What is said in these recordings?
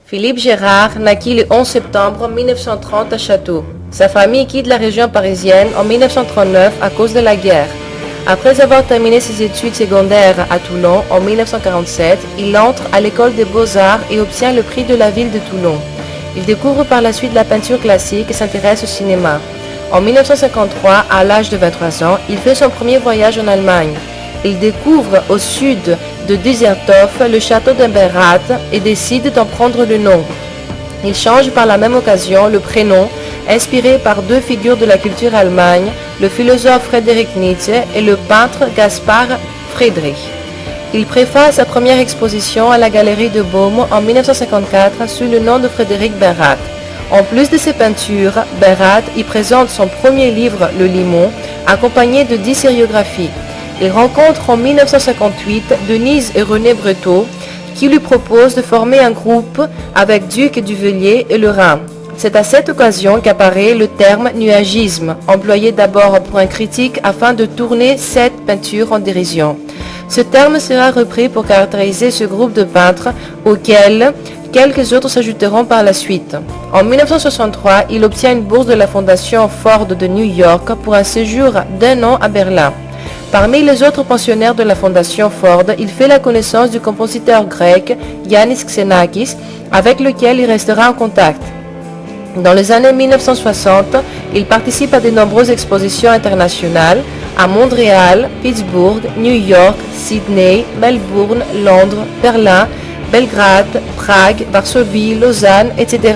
Philippe Gérard naquit le 11 septembre 1930 à Château. Sa famille quitte la région parisienne en 1939 à cause de la guerre. Après avoir terminé ses études secondaires à Toulon en 1947, il entre à l'école des beaux-arts et obtient le prix de la ville de Toulon. Il découvre par la suite la peinture classique et s'intéresse au cinéma. En 1953, à l'âge de 23 ans, il fait son premier voyage en Allemagne. Il découvre au sud de Düsseldorf le château de Benrath et décide d'en prendre le nom. Il change par la même occasion le prénom, inspiré par deux figures de la culture allemande, le philosophe Friedrich Nietzsche et le peintre Caspar Friedrich. Il préface sa première exposition à la Galerie de Baume en 1954 sous le nom de Frédéric Benrath. En plus de ses peintures, Benrath y présente son premier livre, Le Limon, accompagné de 10 sériographies. Il rencontre en 1958 Denise et René Breteau, qui lui proposent de former un groupe avec Duc Duvelier et Le Rhin. C'est à cette occasion qu'apparaît le terme nuagisme, employé d'abord pour un critique afin de tourner cette peinture en dérision. Ce terme sera repris pour caractériser ce groupe de peintres auquel quelques autres s'ajouteront par la suite. En 1963, il obtient une bourse de la Fondation Ford de New York pour un séjour d'1 an à Berlin. Parmi les autres pensionnaires de la Fondation Ford, il fait la connaissance du compositeur grec Yannis Xenakis, avec lequel il restera en contact. Dans les années 1960, il participe à de nombreuses expositions internationales à Montréal, Pittsburgh, New York, Sydney, Melbourne, Londres, Berlin, Belgrade, Prague, Varsovie, Lausanne, etc.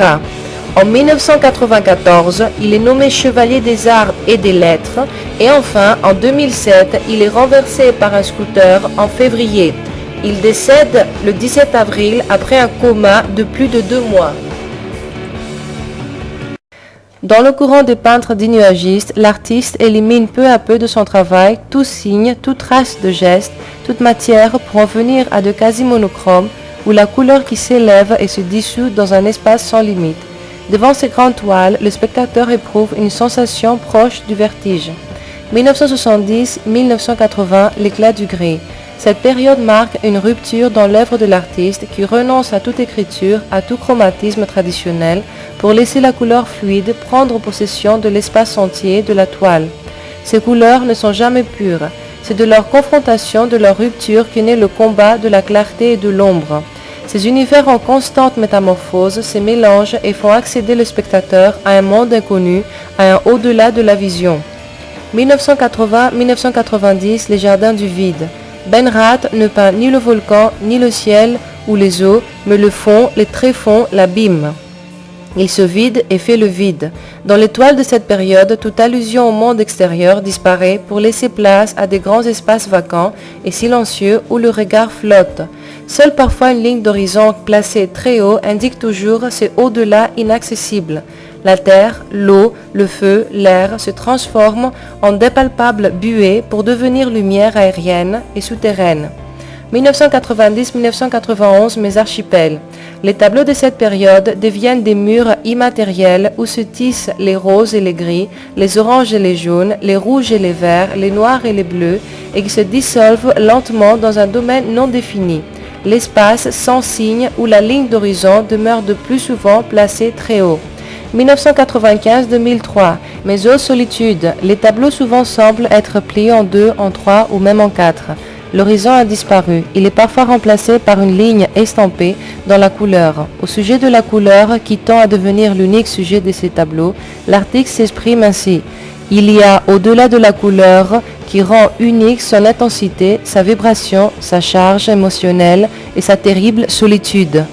En 1994, il est nommé chevalier des arts et des lettres et enfin, en 2007, il est renversé par un scooter en février. Il décède le 17 avril après un coma de plus de 2 mois. Dans le courant des peintres dits nuagistes, l'artiste élimine peu à peu de son travail tout signe, toute trace de geste, toute matière pour en venir à de quasi-monochromes où la couleur qui s'élève et se dissout dans un espace sans limite. Devant ces grandes toiles, le spectateur éprouve une sensation proche du vertige. 1970-1980, l'éclat du gris. Cette période marque une rupture dans l'œuvre de l'artiste qui renonce à toute écriture, à tout chromatisme traditionnel pour laisser la couleur fluide prendre possession de l'espace entier de la toile. Ces couleurs ne sont jamais pures. C'est de leur confrontation, de leur rupture qu'est né le combat de la clarté et de l'ombre. Ces univers en constante métamorphose se mélangent et font accéder le spectateur à un monde inconnu, à un au-delà de la vision. 1980-1990, les jardins du vide. Benrath ne peint ni le volcan, ni le ciel ou les eaux, mais le fond, les tréfonds, l'abîme. Il se vide et fait le vide. Dans les toiles de cette période, toute allusion au monde extérieur disparaît pour laisser place à des grands espaces vacants et silencieux où le regard flotte. Seule parfois une ligne d'horizon placée très haut indique toujours ce au-delà inaccessible. La terre, l'eau, le feu, l'air se transforment en dépalpables buées pour devenir lumière aérienne et souterraine. 1990-1991, mes archipels. Les tableaux de cette période deviennent des murs immatériels où se tissent les roses et les gris, les oranges et les jaunes, les rouges et les verts, les noirs et les bleus, et qui se dissolvent lentement dans un domaine non défini. L'espace sans signe où la ligne d'horizon demeure de plus souvent placée très haut. 1995-2003, Mes eaux solitudes. Les tableaux souvent semblent être pliés en 2, en 3 ou même en 4. L'horizon a disparu. Il est parfois remplacé par une ligne estampée dans la couleur. Au sujet de la couleur, qui tend à devenir l'unique sujet de ces tableaux, l'article s'exprime ainsi. Il y a au-delà de la couleur qui rend unique son intensité, sa vibration, sa charge émotionnelle et sa terrible solitude.